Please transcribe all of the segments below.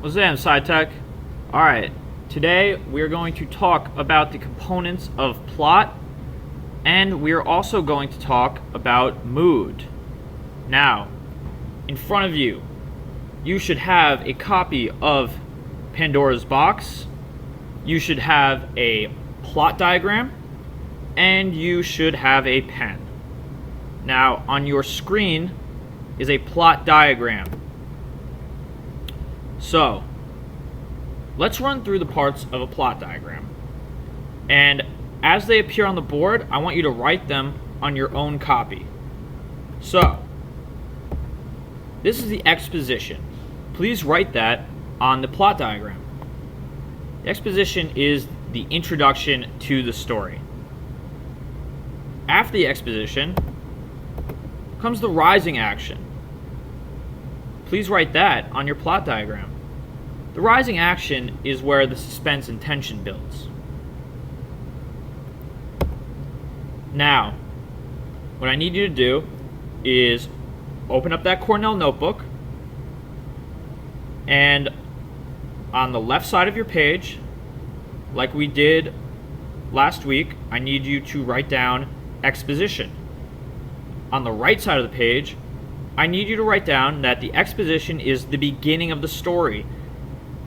What's up, SciTech? Alright, today we're going to talk about the components of plot, and we're also going to talk about mood. Now, in front of you, you should have a copy of Pandora's Box, you should have a plot diagram, and you should have a pen. Now, on your screen is a plot diagram. So, let's run through the parts of a plot diagram. And as they appear on the board, I want you to write them on your own copy. So, this is the exposition. Please write that on the plot diagram. The exposition is the introduction to the story. After the exposition comes the rising action. Please write that on your plot diagram. The rising action is where the suspense and tension builds. Now, what I need you to do is open up that Cornell notebook, and on the left side of your page, like we did last week, I need you to write down exposition. On the right side of the page, I need you to write down that the exposition is the beginning of the story.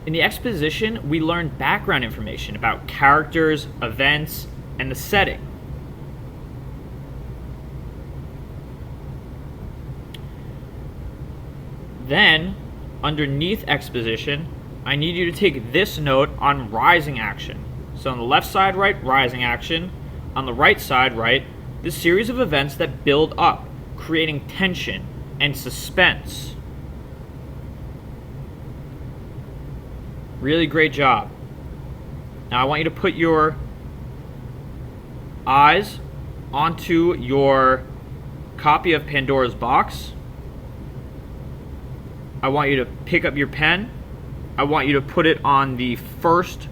In the exposition, we learn background information about characters, events, and the setting. Then, underneath exposition, I need you to take this note on rising action. So on the left side, write rising action. On the right side, write the series of events that build up, creating tension and suspense. Really great job. Now I want you to put your eyes onto your copy of Pandora's Box. I want you to pick up your pen. I want you to put it on the first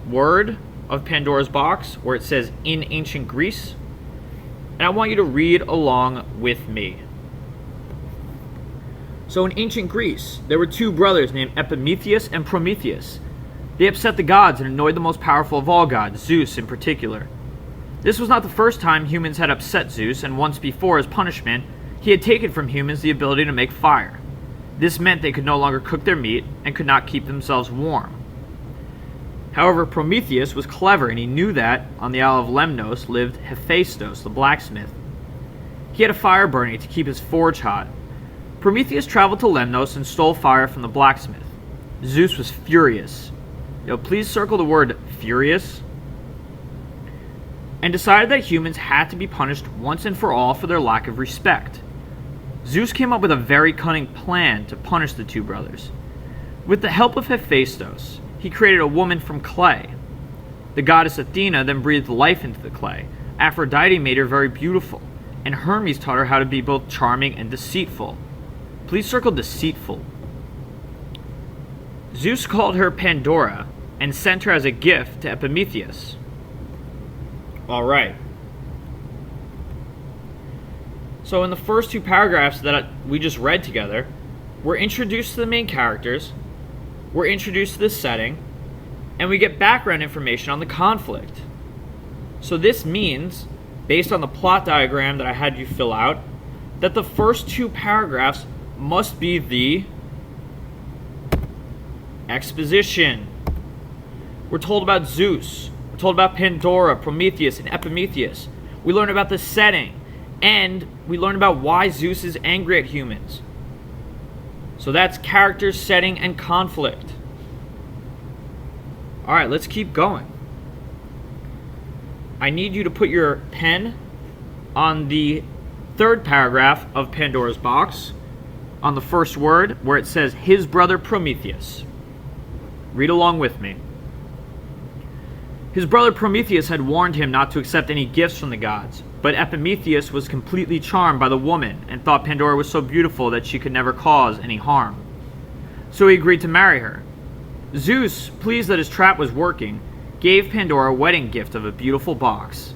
word of Pandora's Box where it says in ancient Greece. And I want you to read along with me. So in ancient Greece, there were two brothers named Epimetheus and Prometheus. They upset the gods and annoyed the most powerful of all gods, Zeus in particular. This was not the first time humans had upset Zeus, and once before, as punishment, he had taken from humans the ability to make fire. This meant they could no longer cook their meat and could not keep themselves warm. However, Prometheus was clever, and he knew that on the Isle of Lemnos lived Hephaestus, the blacksmith. He had a fire burning to keep his forge hot. Prometheus traveled to Lemnos and stole fire from the blacksmith. Zeus was furious. Please circle the word furious. And decided that humans had to be punished once and for all for their lack of respect. Zeus came up with a very cunning plan to punish the two brothers. With the help of Hephaestus, he created a woman from clay. The goddess Athena then breathed life into the clay. Aphrodite made her very beautiful, and Hermes taught her how to be both charming and deceitful. Please circle deceitful. Zeus called her Pandora and sent her as a gift to Epimetheus. Alright. So in the first two paragraphs that we just read together, we're introduced to the main characters, we're introduced to the setting, and we get background information on the conflict. So this means, based on the plot diagram that I had you fill out, that the first two paragraphs must be the exposition. We're told about Zeus, we're told about Pandora, Prometheus, and Epimetheus. We learn about the setting, and we learn about why Zeus is angry at humans. So that's characters, setting, and conflict. Alright, let's keep going. I need you to put your pen on the third paragraph of Pandora's Box, on the first word where it says his brother Prometheus. Read along with me. His brother Prometheus had warned him not to accept any gifts from the gods, but Epimetheus was completely charmed by the woman and thought Pandora was so beautiful that she could never cause any harm. So he agreed to marry her. Zeus, pleased that his trap was working, gave Pandora a wedding gift of a beautiful box.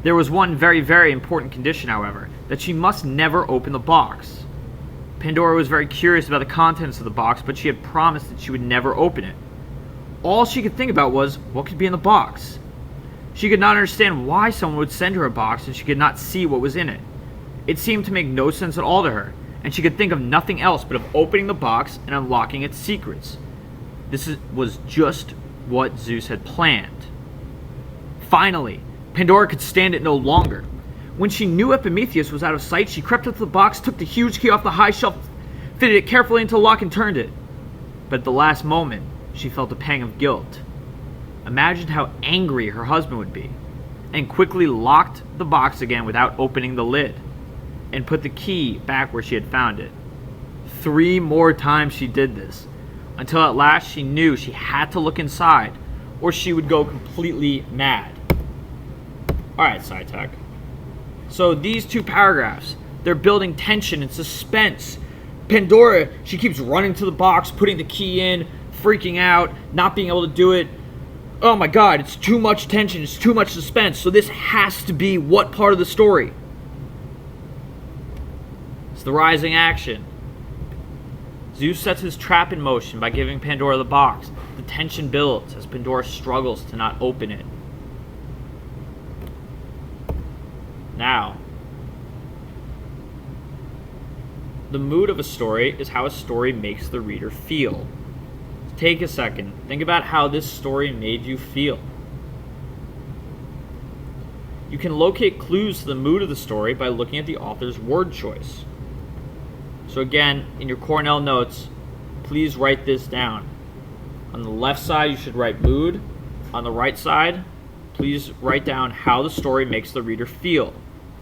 There was one very, very important condition, however, that she must never open the box. Pandora was very curious about the contents of the box, but she had promised that she would never open it. All she could think about was what could be in the box. She could not understand why someone would send her a box and she could not see what was in it. It seemed to make no sense at all to her, and she could think of nothing else but of opening the box and unlocking its secrets. Was just what Zeus had planned. Finally, Pandora could stand it no longer. When she knew Epimetheus was out of sight, she crept up to the box, took the huge key off the high shelf, fitted it carefully into the lock, and turned it. But at the last moment, she felt a pang of guilt. Imagined how angry her husband would be, and quickly locked the box again without opening the lid, and put the key back where she had found it. 3 more times she did this, until at last she knew she had to look inside, or she would go completely mad. Alright, SciTech. So these 2 paragraphs, they're building tension and suspense. Pandora, she keeps running to the box, putting the key in, freaking out, not being able to do it. Oh my god, it's too much tension, it's too much suspense. So this has to be what part of the story? It's the rising action. Zeus sets his trap in motion by giving Pandora the box. The tension builds as Pandora struggles to not open it. Now, the mood of a story is how a story makes the reader feel. Take a second. Think about how this story made you feel. You can locate clues to the mood of the story by looking at the author's word choice. So again, in your Cornell notes, please write this down. On the left side, you should write mood. On the right side, please write down how the story makes the reader feel.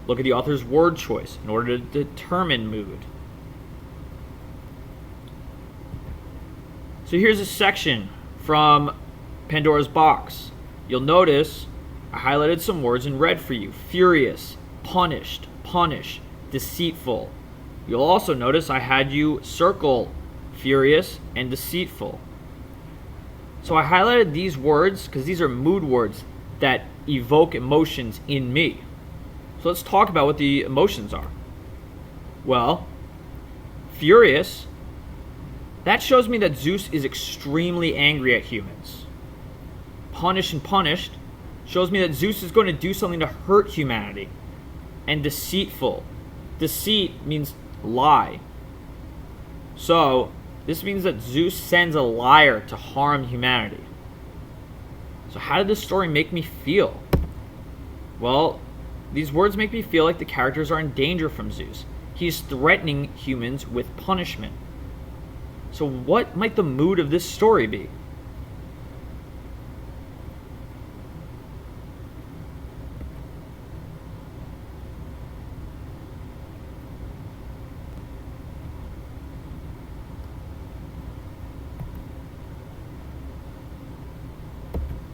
Look at the author's word choice in order to determine mood. So here's a section from Pandora's box. You'll notice I highlighted some words in red for you. Furious, punished, punish, deceitful. You'll also notice I had you circle furious and deceitful. So I highlighted these words because these are mood words that evoke emotions in me. So let's talk about what the emotions are. Well, furious, that shows me that Zeus is extremely angry at humans. Punish and punished shows me that Zeus is going to do something to hurt humanity. And deceitful. Deceit means lie. So, this means that Zeus sends a liar to harm humanity. So how did this story make me feel? Well, these words make me feel like the characters are in danger from Zeus. He's threatening humans with punishment. So what might the mood of this story be?